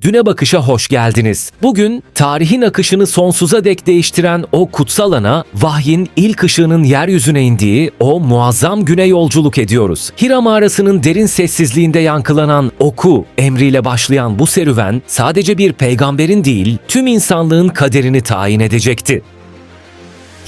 Düne Bakış'a hoş geldiniz. Bugün tarihin akışını sonsuza dek değiştiren o kutsal ana, vahyin ilk ışığının yeryüzüne indiği o muazzam güne yolculuk ediyoruz. Hira mağarasının derin sessizliğinde yankılanan oku emriyle başlayan bu serüven sadece bir peygamberin değil, tüm insanlığın kaderini tayin edecekti.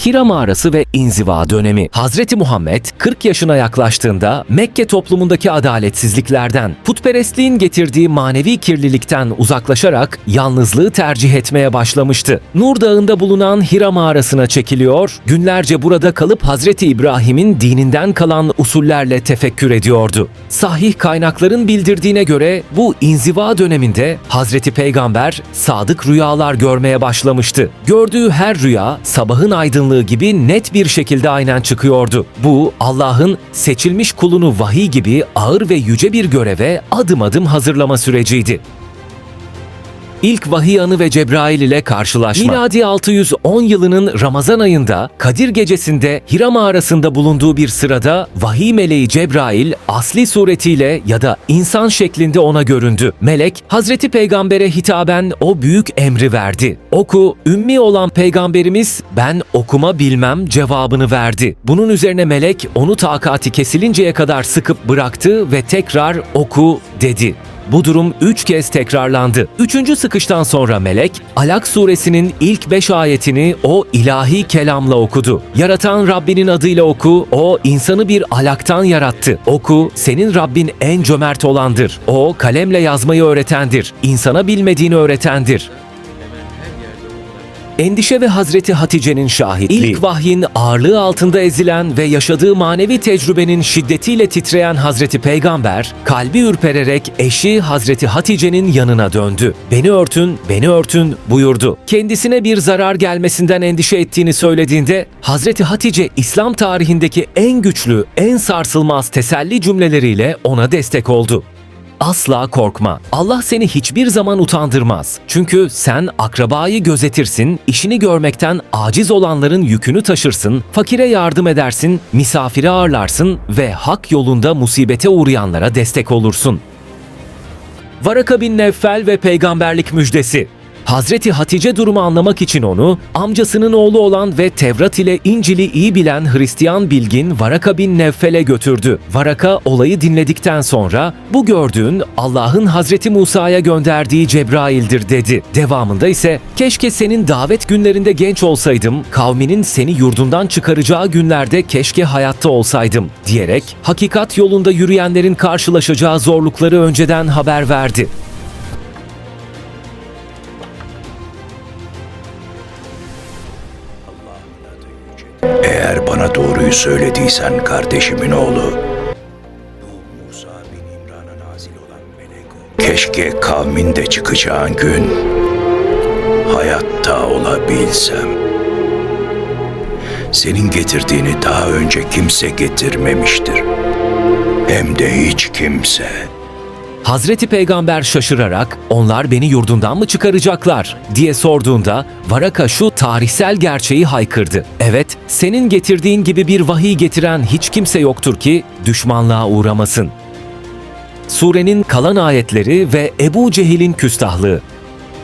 Hira mağarası ve inziva dönemi. Hazreti Muhammed 40 yaşına yaklaştığında Mekke toplumundaki adaletsizliklerden, putperestliğin getirdiği manevi kirlilikten uzaklaşarak yalnızlığı tercih etmeye başlamıştı. Nur Dağı'nda bulunan Hira mağarasına çekiliyor, günlerce burada kalıp Hazreti İbrahim'in dininden kalan usullerle tefekkür ediyordu. Sahih kaynakların bildirdiğine göre bu inziva döneminde Hazreti Peygamber sadık rüyalar görmeye başlamıştı. Gördüğü her rüya sabahın aydınlığı gibi net bir şekilde aynen çıkıyordu. Bu Allah'ın seçilmiş kulunu vahiy gibi ağır ve yüce bir göreve adım adım hazırlama süreciydi. İlk vahiy anı ve Cebrail ile karşılaşma. Miladi 610 yılının Ramazan ayında Kadir gecesinde Hira mağarasında bulunduğu bir sırada vahiy meleği Cebrail asli suretiyle ya da insan şeklinde ona göründü. Melek Hazreti Peygamber'e hitaben o büyük emri verdi. Oku, ümmi olan peygamberimiz ben okuma bilmem cevabını verdi. Bunun üzerine melek onu takati kesilinceye kadar sıkıp bıraktı ve tekrar oku dedi. Bu durum 3 kez tekrarlandı. 3. sıkıştan sonra melek, Alak suresinin ilk 5 ayetini o ilahi kelamla okudu. Yaratan Rabbinin adıyla oku, o insanı bir alaktan yarattı. Oku, senin Rabbin en cömert olandır. O kalemle yazmayı öğretendir. İnsana bilmediğini öğretendir. Endişe ve Hazreti Hatice'nin şahitliği. İlk vahyin ağırlığı altında ezilen ve yaşadığı manevi tecrübenin şiddetiyle titreyen Hazreti Peygamber, kalbi ürpererek eşi Hazreti Hatice'nin yanına döndü. "Beni örtün, beni örtün" buyurdu. Kendisine bir zarar gelmesinden endişe ettiğini söylediğinde, Hazreti Hatice İslam tarihindeki en güçlü, en sarsılmaz teselli cümleleriyle ona destek oldu. Asla korkma. Allah seni hiçbir zaman utandırmaz. Çünkü sen akrabayı gözetirsin, işini görmekten aciz olanların yükünü taşırsın, fakire yardım edersin, misafiri ağırlarsın ve hak yolunda musibete uğrayanlara destek olursun. Varaka bin Nevfel ve peygamberlik müjdesi. Hazreti Hatice durumu anlamak için onu, amcasının oğlu olan ve Tevrat ile İncil'i iyi bilen Hristiyan bilgin Varaka bin Nevfel'e götürdü. Varaka olayı dinledikten sonra, "Bu gördüğün Allah'ın Hazreti Musa'ya gönderdiği Cebrail'dir" dedi. Devamında ise, "Keşke senin davet günlerinde genç olsaydım, kavminin seni yurdundan çıkaracağı günlerde keşke hayatta olsaydım" diyerek hakikat yolunda yürüyenlerin karşılaşacağı zorlukları önceden haber verdi. Eğer bana doğruyu söylediysen kardeşimin oğlu, Musa bin İmran'a nazil olan melek ol. Keşke kavmin de çıkacağın gün hayatta olabilsem. Senin getirdiğini daha önce kimse getirmemiştir. Hem de hiç kimse. Hazreti Peygamber şaşırarak "Onlar beni yurdundan mı çıkaracaklar?" diye sorduğunda Varaka şu tarihsel gerçeği haykırdı. "Evet, senin getirdiğin gibi bir vahiy getiren hiç kimse yoktur ki düşmanlığa uğramasın." Surenin kalan ayetleri ve Ebu Cehil'in küstahlığı.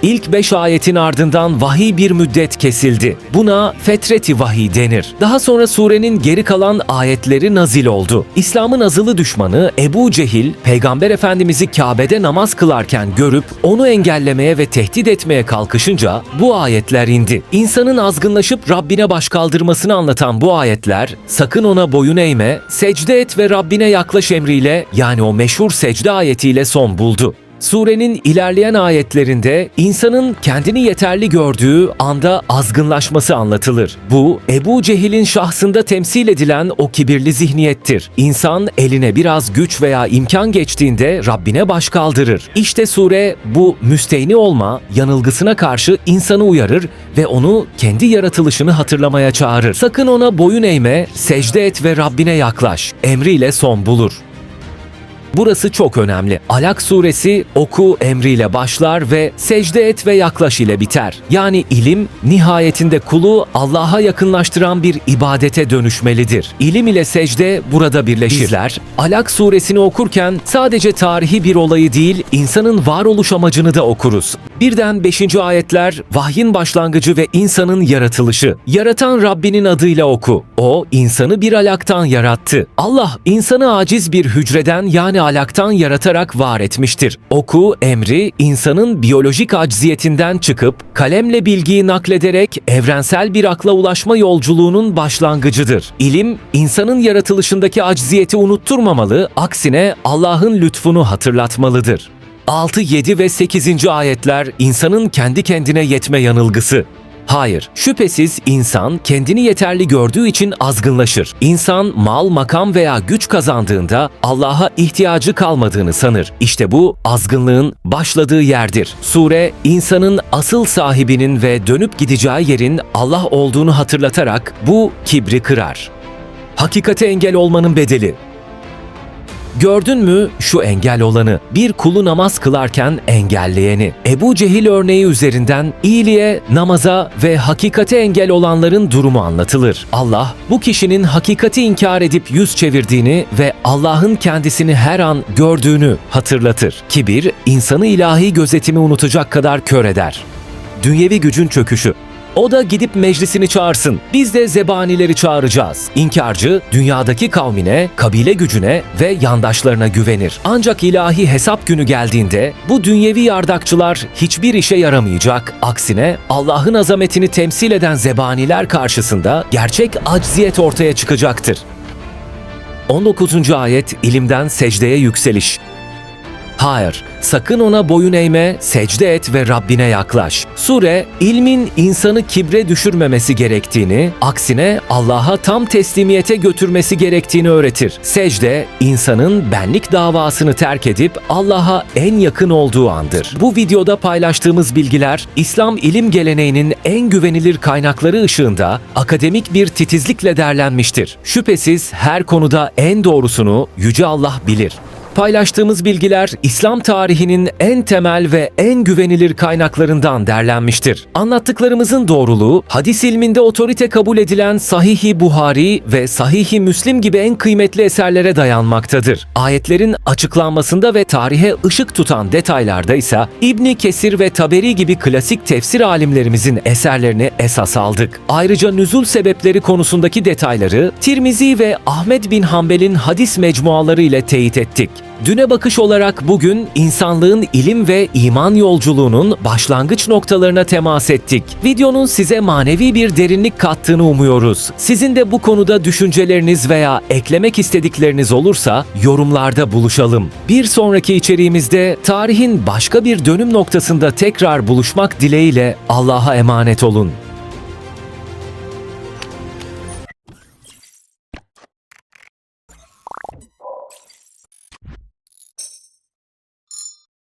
İlk 5 ayetin ardından vahiy bir müddet kesildi. Buna fetreti vahiy denir. Daha sonra surenin geri kalan ayetleri nazil oldu. İslam'ın azılı düşmanı Ebu Cehil, Peygamber Efendimiz'i Kabe'de namaz kılarken görüp onu engellemeye ve tehdit etmeye kalkışınca bu ayetler indi. İnsanın azgınlaşıp Rabbine baş kaldırmasını anlatan bu ayetler, "Sakın ona boyun eğme, secde et ve Rabbine yaklaş" emriyle, yani o meşhur secde ayetiyle son buldu. Surenin ilerleyen ayetlerinde insanın kendini yeterli gördüğü anda azgınlaşması anlatılır. Bu, Ebu Cehil'in şahsında temsil edilen o kibirli zihniyettir. İnsan eline biraz güç veya imkan geçtiğinde Rabbine baş kaldırır. İşte sure bu müstehni olma yanılgısına karşı insanı uyarır ve onu kendi yaratılışını hatırlamaya çağırır. "Sakın ona boyun eğme, secde et ve Rabbine yaklaş" emriyle son bulur. Burası çok önemli. Alak suresi oku emriyle başlar ve secde et ve yaklaş ile biter. Yani ilim nihayetinde kulu Allah'a yakınlaştıran bir ibadete dönüşmelidir. İlim ile secde burada birleşir. Bizler Alak suresini okurken sadece tarihi bir olayı değil, insanın varoluş amacını da okuruz. Birden 5. ayetler vahyin başlangıcı ve insanın yaratılışı. Yaratan Rabbinin adıyla oku. O insanı bir alaktan yarattı. Allah insanı aciz bir hücreden yani alaktan yaratarak var etmiştir. Oku emri insanın biyolojik acziyetinden çıkıp kalemle bilgiyi naklederek evrensel bir akla ulaşma yolculuğunun başlangıcıdır. İlim insanın yaratılışındaki acziyeti unutturmamalı, aksine Allah'ın lütfunu hatırlatmalıdır. 6, 7 ve 8. ayetler insanın kendi kendine yetme yanılgısı. Hayır, şüphesiz insan kendini yeterli gördüğü için azgınlaşır. İnsan mal, makam veya güç kazandığında Allah'a ihtiyacı kalmadığını sanır. İşte bu azgınlığın başladığı yerdir. Sure, insanın asıl sahibinin ve dönüp gideceği yerin Allah olduğunu hatırlatarak bu kibri kırar. Hakikate engel olmanın bedeli. Gördün mü şu engel olanı, bir kulu namaz kılarken engelleyeni. Ebu Cehil örneği üzerinden iyiliğe, namaza ve hakikate engel olanların durumu anlatılır. Allah bu kişinin hakikati inkar edip yüz çevirdiğini ve Allah'ın kendisini her an gördüğünü hatırlatır. Kibir, insanı ilahi gözetimi unutacak kadar kör eder. Dünyevi gücün çöküşü. O da gidip meclisini çağırsın. Biz de zebanileri çağıracağız. İnkarcı dünyadaki kavmine, kabile gücüne ve yandaşlarına güvenir. Ancak ilahi hesap günü geldiğinde bu dünyevi yardakçılar hiçbir işe yaramayacak. Aksine Allah'ın azametini temsil eden zebaniler karşısında gerçek acziyet ortaya çıkacaktır. 19. ayet ilimden secdeye yükseliş. Hayır, sakın ona boyun eğme, secde et ve Rabbine yaklaş. Sure, ilmin insanı kibre düşürmemesi gerektiğini, aksine Allah'a tam teslimiyete götürmesi gerektiğini öğretir. Secde, insanın benlik davasını terk edip Allah'a en yakın olduğu andır. Bu videoda paylaştığımız bilgiler, İslam ilim geleneğinin en güvenilir kaynakları ışığında akademik bir titizlikle derlenmiştir. Şüphesiz her konuda en doğrusunu Yüce Allah bilir. Paylaştığımız bilgiler İslam tarihinin en temel ve en güvenilir kaynaklarından derlenmiştir. Anlattıklarımızın doğruluğu, hadis ilminde otorite kabul edilen Sahih-i Buhari ve Sahih-i Müslim gibi en kıymetli eserlere dayanmaktadır. Ayetlerin açıklanmasında ve tarihe ışık tutan detaylarda ise İbn Kesir ve Taberi gibi klasik tefsir alimlerimizin eserlerini esas aldık. Ayrıca nüzul sebepleri konusundaki detayları Tirmizi ve Ahmed bin Hanbel'in hadis mecmuaları ile teyit ettik. Düne bakış olarak bugün insanlığın ilim ve iman yolculuğunun başlangıç noktalarına temas ettik. Videonun size manevi bir derinlik kattığını umuyoruz. Sizin de bu konuda düşünceleriniz veya eklemek istedikleriniz olursa yorumlarda buluşalım. Bir sonraki içeriğimizde tarihin başka bir dönüm noktasında tekrar buluşmak dileğiyle Allah'a emanet olun.